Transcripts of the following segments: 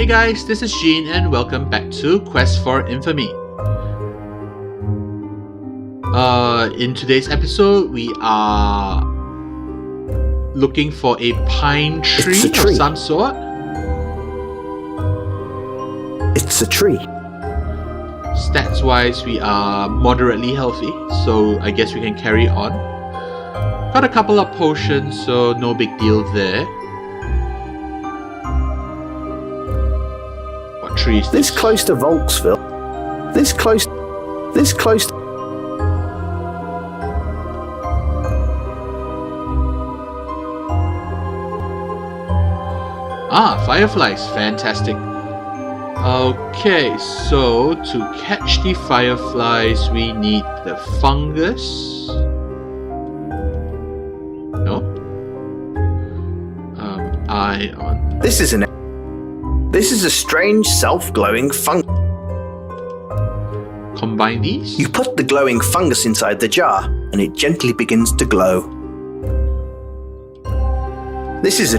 Hey guys, this is Gene and welcome back to Quest for Infamy. In today's episode, we are looking for a pine tree of some sort. It's a tree. Stats wise, we are moderately healthy, so I guess we can carry on. Got a couple of potions, so no big deal there. What tree is this? This close to Volksville. This close. Ah, fireflies, fantastic. Okay, so to catch the fireflies, we need the fungus. No. Ion. This is a strange self-glowing fungus. Combine these. You put the glowing fungus inside the jar, and it gently begins to glow. This is a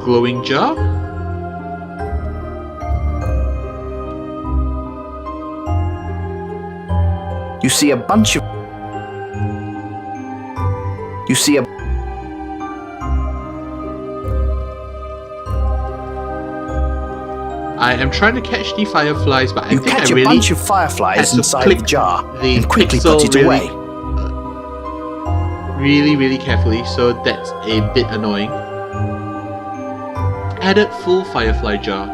glowing jar. You see a bunch of. I am trying to catch the fireflies, but I think catch I really a bunch of fireflies inside the jar and quickly put it away. Really carefully, so that's a bit annoying. Added full firefly jar.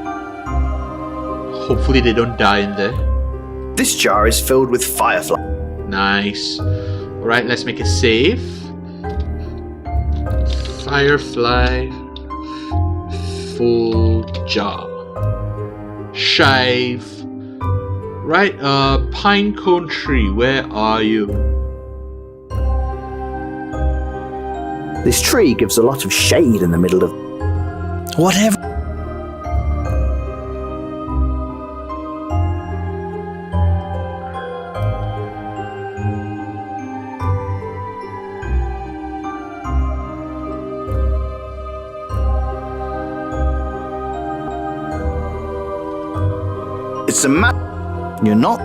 Hopefully they don't die in there. This jar is filled with fireflies. Nice. Alright, let's make a save. Firefly full jar. Shave. Right, pine cone tree, where are you? This tree gives a lot of shade in the middle of whatever. It's a map. You're not.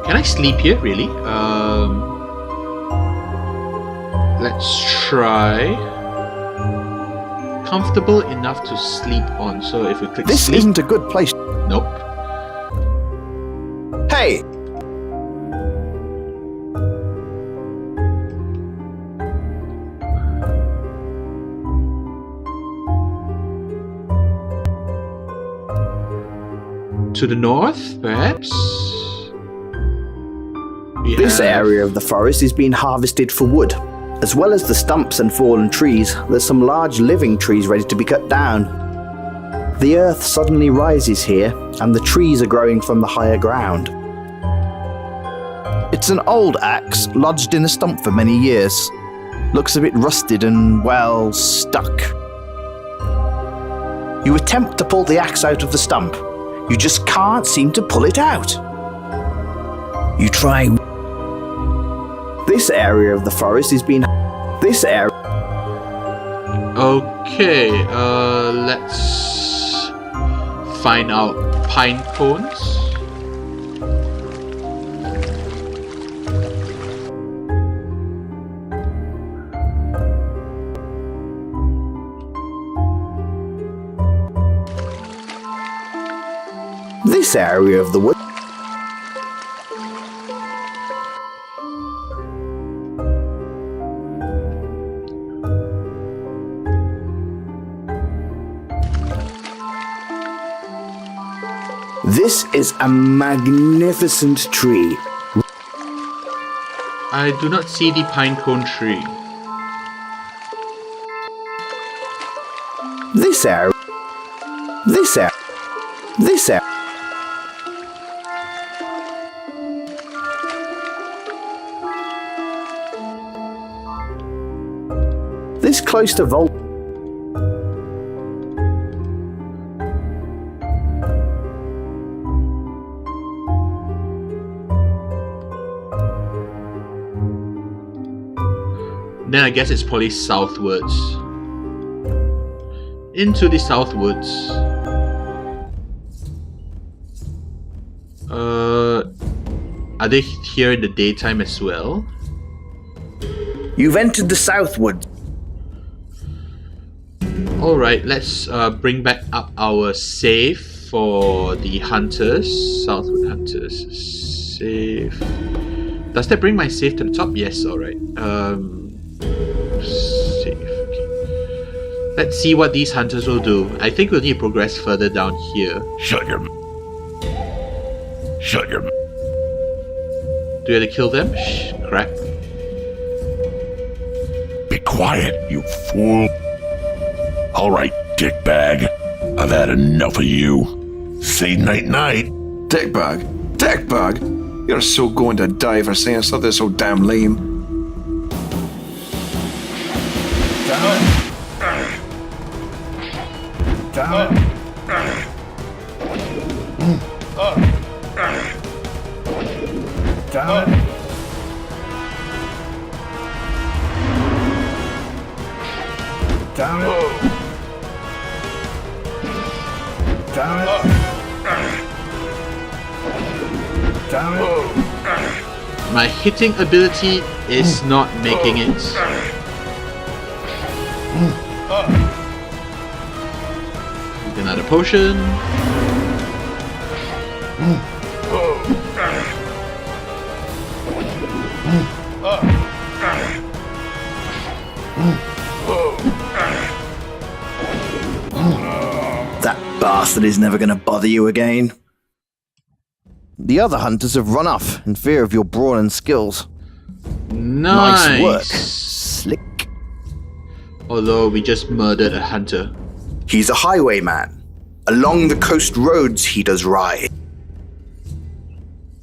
Can I sleep here, really? Let's try. Comfortable enough to sleep on. So if we click This sleep. isn't a good place. Nope. Hey! To the north, perhaps? This area of the forest is being harvested for wood. As well as the stumps and fallen trees, there's some large living trees ready to be cut down. The earth suddenly rises here, and the trees are growing from the higher ground. It's an old axe, lodged in a stump for many years. Looks a bit rusted and, well, stuck. You attempt to pull the axe out of the stump. You just can't seem to pull it out. You try. This area of the forest is being. This area. Okay, let's find out pine cones. This area of the wood. This is a magnificent tree. I do not see the pine cone tree. This area. This area. This area. This close to Volt. Then I guess it's probably southwards. into the south woods. Are they here in the daytime as well? You've entered the southward. Alright, let's bring back up our save for the hunters. Southwood hunters. Save. Does that bring my save to the top? Yes, alright. Save. Okay. Let's see what these hunters will do. I think we'll need to progress further down here. Shut your... Do we have to kill them? Crap. Be quiet, you fool. Alright, dickbag. I've had enough of you. Say night-night. Dickbag? Dickbag? You're so going to die for saying something so damn lame. My hitting ability is not making it. Another potion. That bastard is never going to bother you again. The other hunters have run off in fear of your brawn and skills. Nice work. Slick. Although we just murdered a hunter. He's a highwayman. Along the coast roads he does ride.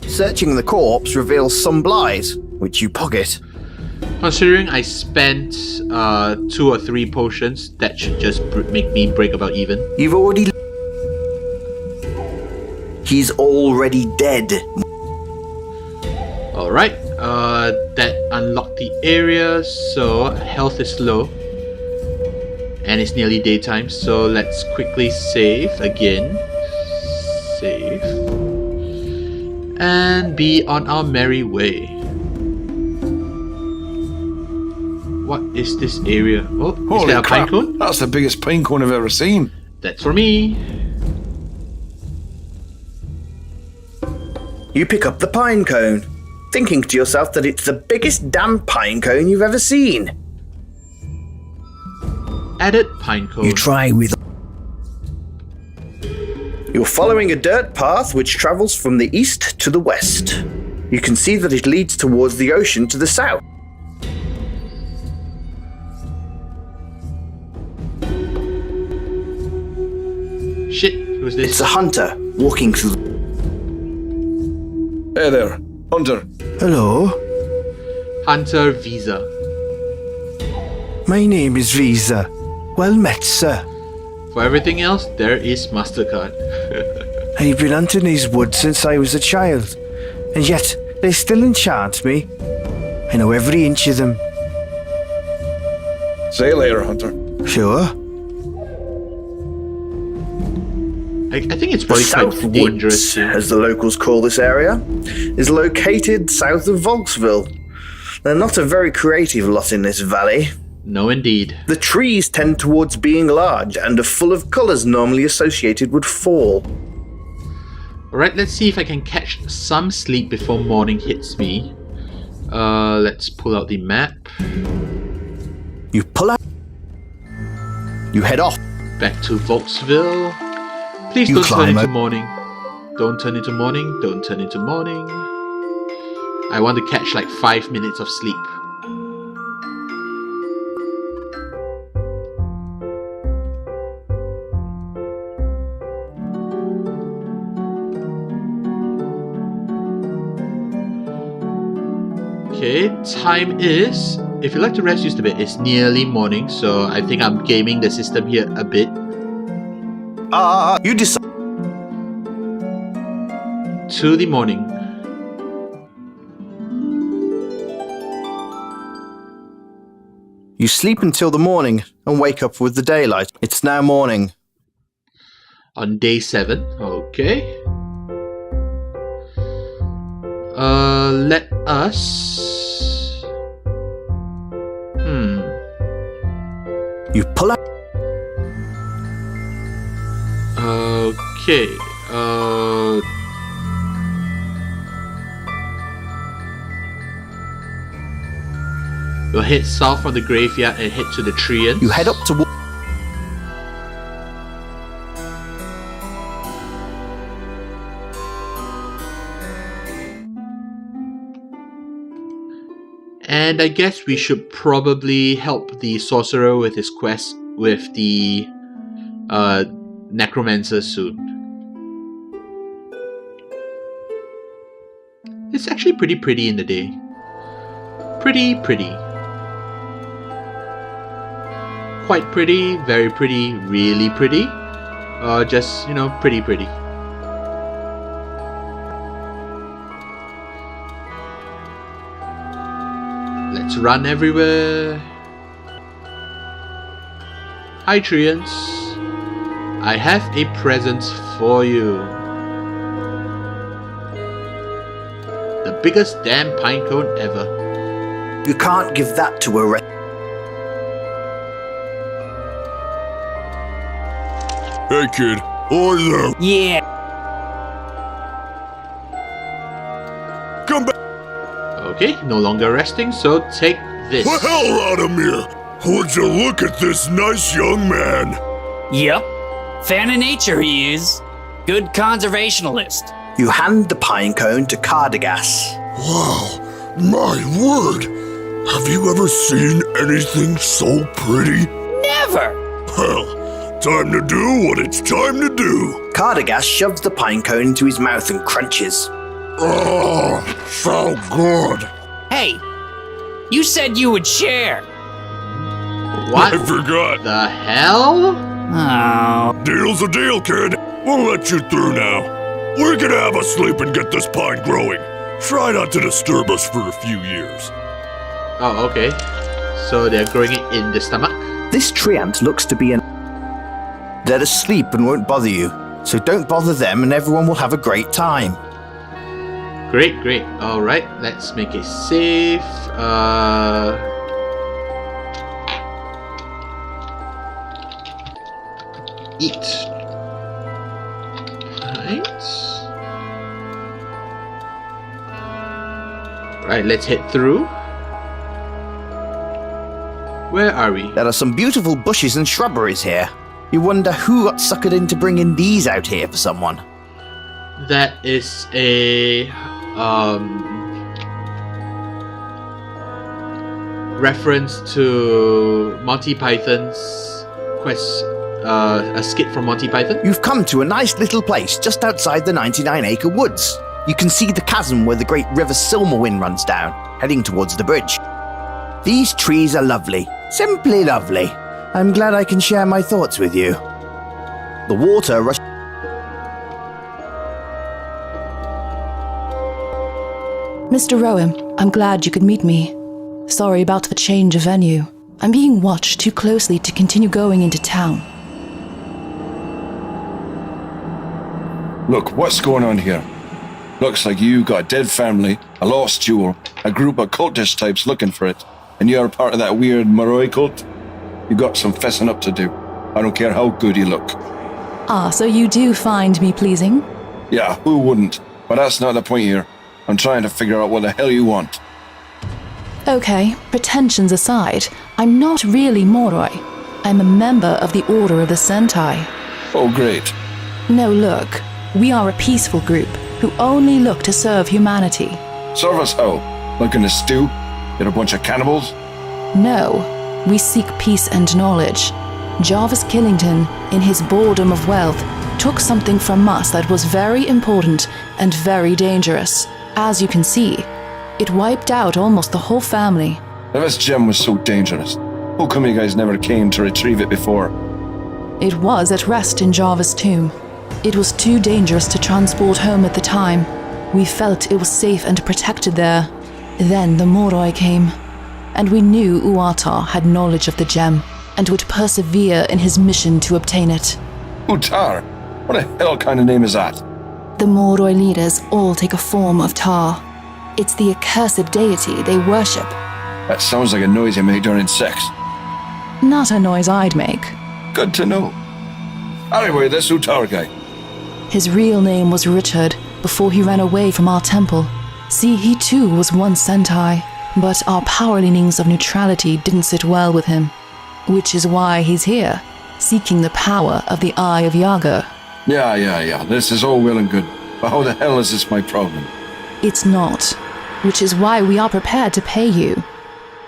Searching the corpse reveals some lies, which you pocket. Considering I spent 2 or 3 potions, that should just make me break about even. You've already... He's already dead. Alright, that unlocked the area, so health is low. And it's nearly daytime, so let's quickly save again. Save. And be on our merry way. What is this area? Oh, is Holy there a crap, pine cone? that's the biggest pine cone I've ever seen. That's for me. You pick up the pine cone, thinking to yourself that it's the biggest damn pine cone you've ever seen. Added pine cone. You try with... You're following a dirt path which travels from the east to the west. You can see that it leads towards the ocean to the south. Shit, who's this? It's a hunter walking through... Hey there, Hunter. Hello, Hunter Visa. My name is Visa. Well met, sir. For everything else, there is MasterCard. I've been hunting these woods since I was a child, and yet they still enchant me. I know every inch of them. See you later, Hunter. Sure. I think it's The probably South quite dangerous Woods, too. as the locals call this area, is located south of Volksville. They're not a very creative lot in this valley. No, indeed. The trees tend towards being large and are full of colours normally associated with fall. Alright, let's see if I can catch some sleep before morning hits me. Let's pull out the map. You pull out. You head off. Back to Volksville. Please You don't turn climb into it. morning. Don't turn into morning. Don't turn into morning. I want to catch like 5 minutes of sleep. Okay, time is... If you like to rest just a bit, it's nearly morning, so I think I'm gaming the system here a bit. You decide. To the morning. You sleep until the morning, and wake up with the daylight. It's now morning. On day 7. Okay. Let us... You pull out. Okay. We'll head south from the graveyard and head to the Treants. You head up to. And I guess we should probably help the sorcerer with his quest with the necromancer soon. It's actually pretty pretty in the day. Pretty pretty. Quite pretty, very pretty, really pretty. Just, you know, pretty pretty. Let's run everywhere. Hi Treants. I have a present for you. The biggest damn pinecone ever. You can't give that to a Hey kid, oi there. Yeah. Come back Okay, no longer resting, so take this. the hell out of here. Would you look at this nice young man? Yep. Fan of nature he is. Good conservationalist. You hand the pine cone to Cardagas. Wow, my word. Have you ever seen anything so pretty? Never. Well, time to do what it's time to do. Cardagas shoves the pine cone into his mouth and crunches. Oh, so good. Hey, you said you would share. What I forgot. the hell? Oh. Deal's a deal, kid. We'll let you through now. We're gonna have a sleep and get this pine growing. Try not to disturb us for a few years. Oh, okay. So they're growing it in the stomach? This treant looks to be they're asleep and won't bother you, so don't bother them and everyone will have a great time. Great, great. Alright, let's make a save. Eat. Right, let's head through. Where are we? There are some beautiful bushes and shrubberies here. You wonder who got suckered into bringing these out here for someone. That is a reference to Monty Python's quest, a skit from Monty Python. You've come to a nice little place just outside the 99-acre woods. You can see the chasm where the great river Silmerwind runs down, heading towards the bridge. These trees are lovely, simply lovely. I'm glad I can share my thoughts with you. The water rushes. Mr. Rowan, I'm glad you could meet me. Sorry about the change of venue. I'm being watched too closely to continue going into town. Look, what's going on here? Looks like you got a dead family, a lost jewel, a group of cultist types looking for it, and you're part of that weird Moroi cult? You got some fessing up to do. I don't care how good you look. Ah, so you do find me pleasing? Yeah, who wouldn't? But that's not the point here. I'm trying to figure out what the hell you want. Okay, pretensions aside, I'm not really Moroi. I'm a member of the Order of the Sentai. Oh, great. No, look, we are a peaceful group who only look to serve humanity. Serve us how? Like in a stew? You're a bunch of cannibals? No, we seek peace and knowledge. Jarvis Killington, in his boredom of wealth, took something from us that was very important and very dangerous. As you can see, it wiped out almost the whole family. If this gem was so dangerous, how come you guys never came to retrieve it before? It was at rest in Jarvis' tomb. It was too dangerous to transport home at the time. We felt it was safe and protected there. Then the Moroi came, and we knew Uatar had knowledge of the gem, and would persevere in his mission to obtain it. Utar? What the hell kind of name is that? The Mordoi leaders all take a form of Tar. It's the accursed deity they worship. That sounds like a noise you make during sex. Not a noise I'd make. Good to know. Anyway, this Utar guy. His real name was Richard before he ran away from our temple. See, he too was once Sentai, but our power leanings of neutrality didn't sit well with him. Which is why he's here, seeking the power of the Eye of Yaga. Yeah. This is all well and good. But how the hell is this my problem? It's not, which is why we are prepared to pay you.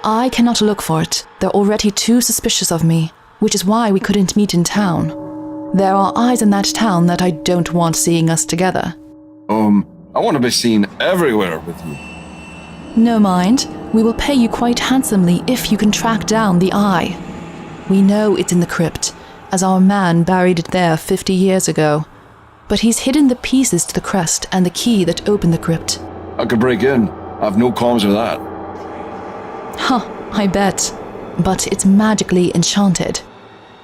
I cannot look for it. They're already too suspicious of me, which is why we couldn't meet in town. There are eyes in that town that I don't want seeing us together. I want to be seen everywhere with you. No mind, we will pay you quite handsomely if you can track down the eye. We know it's in the crypt, as our man buried it there 50 years ago. But he's hidden the pieces to the crest and the key that opened the crypt. I could break in. I've no qualms with that. Huh, I bet. But it's magically enchanted.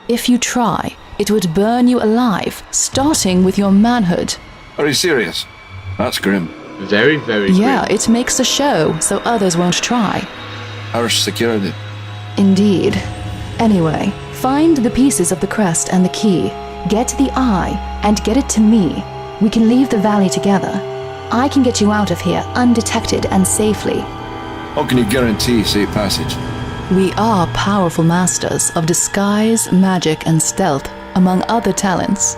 If you try, it would burn you alive, starting with your manhood. Are you serious? That's grim. Very, very Yeah, grim. it makes a show, so others won't try. Harsh security. Indeed. Anyway, find the pieces of the crest and the key, get the eye, and get it to me. We can leave the valley together. I can get you out of here undetected and safely. How can you guarantee safe passage? We are powerful masters of disguise, magic, and stealth, among other talents.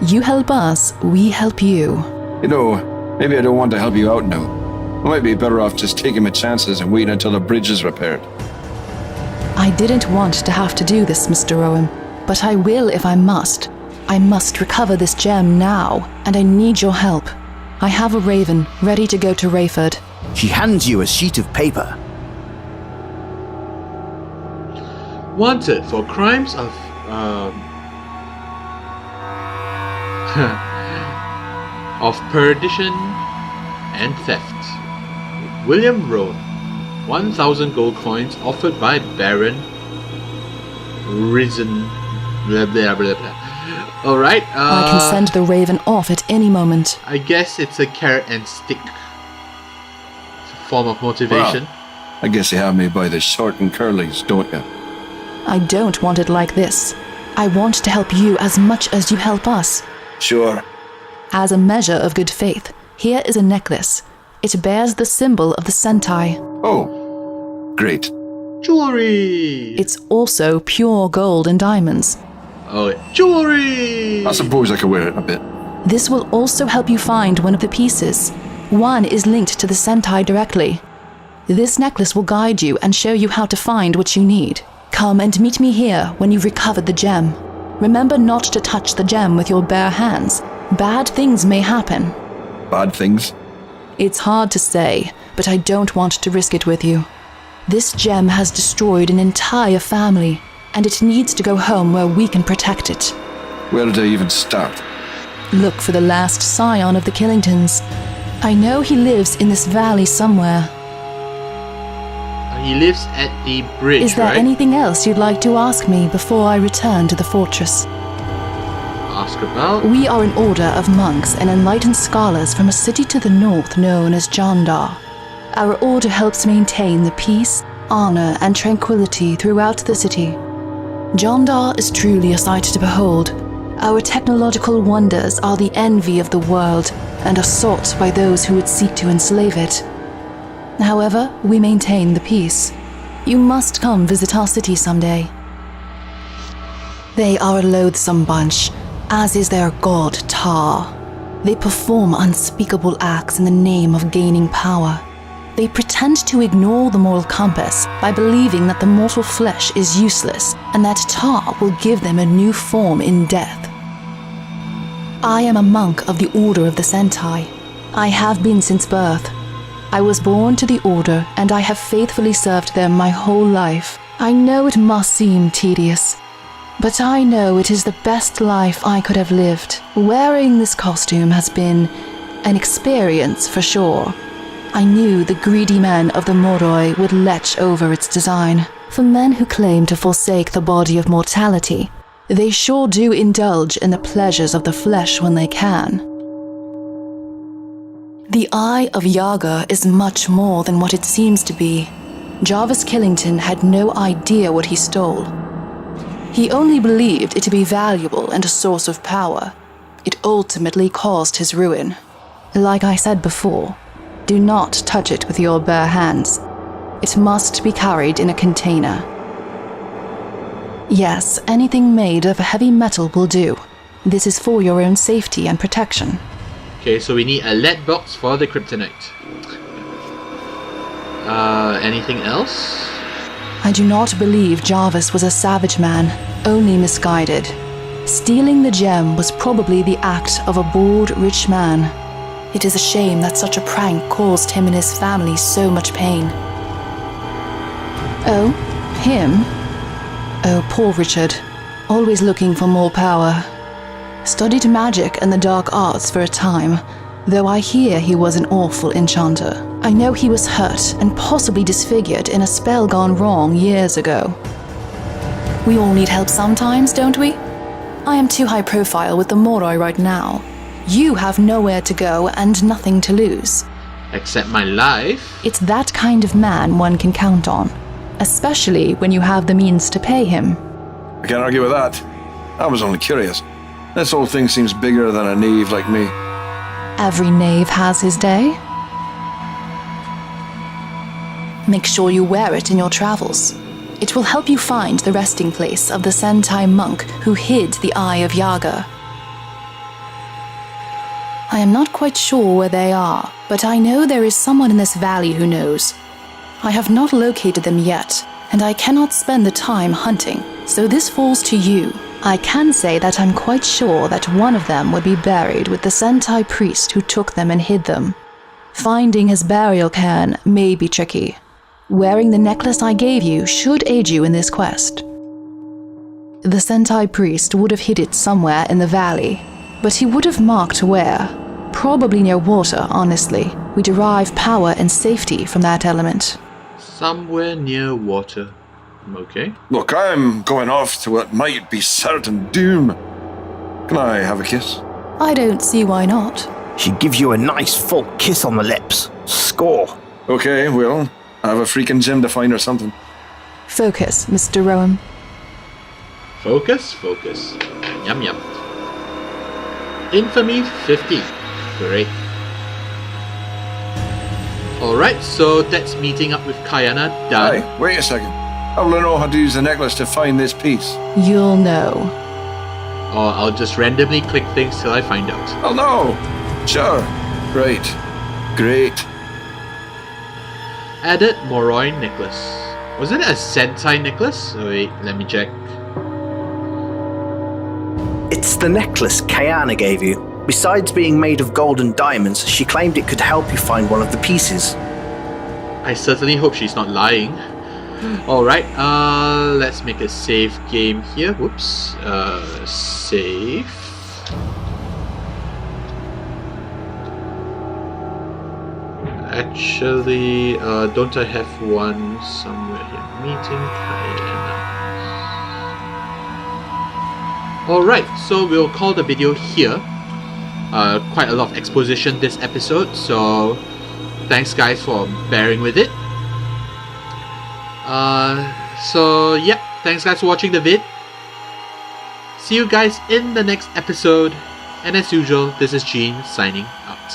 You help us, we help you. You know, maybe I don't want to help you out now. I might be better off just taking my chances and waiting until the bridge is repaired. I didn't want to have to do this, Mr. Owen, but I will if I must. I must recover this gem now, and I need your help. I have a raven ready to go to Rayford. She hands you a sheet of paper. Wanted for crimes of of perdition and theft. William Roan. 1,000 gold coins offered by Baron Risen. Blah blah blah blah. Alright, I can send the raven off at any moment. I guess it's a carrot and stick form of motivation. Well, I guess you have me by the short and curlies, don't you? I don't want it like this. I want to help you as much as you help us. Sure. As a measure of good faith, here is a necklace. It bears the symbol of the Sentai. Oh, great. Jewelry! It's also pure gold and diamonds. Oh, jewelry! I suppose I could wear it a bit. This will also help you find one of the pieces. One is linked to the Sentai directly. This necklace will guide you and show you how to find what you need. Come and meet me here when you've recovered the gem. Remember not to touch the gem with your bare hands. Bad things may happen. Bad things? It's hard to say, but I don't want to risk it with you. This gem has destroyed an entire family, and it needs to go home where we can protect it. Where did I even start? Look for the last scion of the Killingtons. I know he lives in this valley somewhere. He lives at the bridge, Is there right? anything else you'd like to ask me before I return to the fortress? Ask about? We are an order of monks and enlightened scholars from a city to the north known as Jandar. Our order helps maintain the peace, honor, and tranquility throughout the city. Jandar is truly a sight to behold. Our technological wonders are the envy of the world and are sought by those who would seek to enslave it. However, we maintain the peace. You must come visit our city someday. They are a loathsome bunch, as is their god Tar. They perform unspeakable acts in the name of gaining power. They pretend to ignore the moral compass by believing that the mortal flesh is useless and that Tar will give them a new form in death. I am a monk of the Order of the Sentai. I have been since birth. I was born to the Order and I have faithfully served them my whole life. I know it must seem tedious, but I know it is the best life I could have lived. Wearing this costume has been an experience for sure. I knew the greedy men of the Moroi would lech over its design. For men who claim to forsake the body of mortality, they sure do indulge in the pleasures of the flesh when they can. The Eye of Yaga is much more than what it seems to be. Jarvis Killington had no idea what he stole. He only believed it to be valuable and a source of power. It ultimately caused his ruin. Like I said before, do not touch it with your bare hands. It must be carried in a container. Yes, anything made of heavy metal will do. This is for your own safety and protection. Okay, so we need a lead box for the kryptonite. Anything else? I do not believe Jarvis was a savage man, only misguided. Stealing the gem was probably the act of a bored, rich man. It is a shame that such a prank caused him and his family so much pain. Oh, him? Oh, poor Richard. Always looking for more power. Studied magic and the dark arts for a time, though I hear he was an awful enchanter. I know he was hurt and possibly disfigured in a spell gone wrong years ago. We all need help sometimes, don't we? I am too high profile with the Moroi right now. You have nowhere to go and nothing to lose. Except my life. It's that kind of man one can count on, especially when you have the means to pay him. I can't argue with that. I was only curious. This whole thing seems bigger than a knave like me. Every knave has his day. Make sure you wear it in your travels. It will help you find the resting place of the Sentai monk who hid the Eye of Yaga. I am not quite sure where they are, but I know there is someone in this valley who knows. I have not located them yet, and I cannot spend the time hunting, so this falls to you. I can say that I'm quite sure that one of them would be buried with the Sentai priest who took them and hid them. Finding his burial cairn may be tricky. Wearing the necklace I gave you should aid you in this quest. The Sentai priest would have hid it somewhere in the valley, but he would have marked where. Probably near water, honestly. We derive power and safety from that element. Somewhere near water. Okay. Look, I'm going off to what might be certain doom. Can I have a kiss? I don't see why not. She gives you a nice full kiss on the lips. Score. Okay, well, I have a freaking gem to find or something. Focus, Mr. Rowan. Focus, focus. Yum yum. Infamy 50. Great. Alright, so that's meeting up with Kayana done. Hey, wait a second. I will know how to use the necklace to find this piece. You'll know. Or I'll just randomly click things till I find out. Oh no! Sure. Great. Added Moroi necklace. Was it a Sentai necklace? Oh wait, let me check. It's the necklace Kayana gave you. Besides being made of gold and diamonds, she claimed it could help you find one of the pieces. I certainly hope she's not lying. Alright, let's make a save game here. Whoops. Save. Actually, don't I have one somewhere here? Meeting Kayana. Alright, so we'll call the video here. Quite a lot of exposition this episode, so thanks guys for bearing with it. So yeah, thanks guys for watching the vid. See you guys in the next episode, and as usual, this is Gene signing out.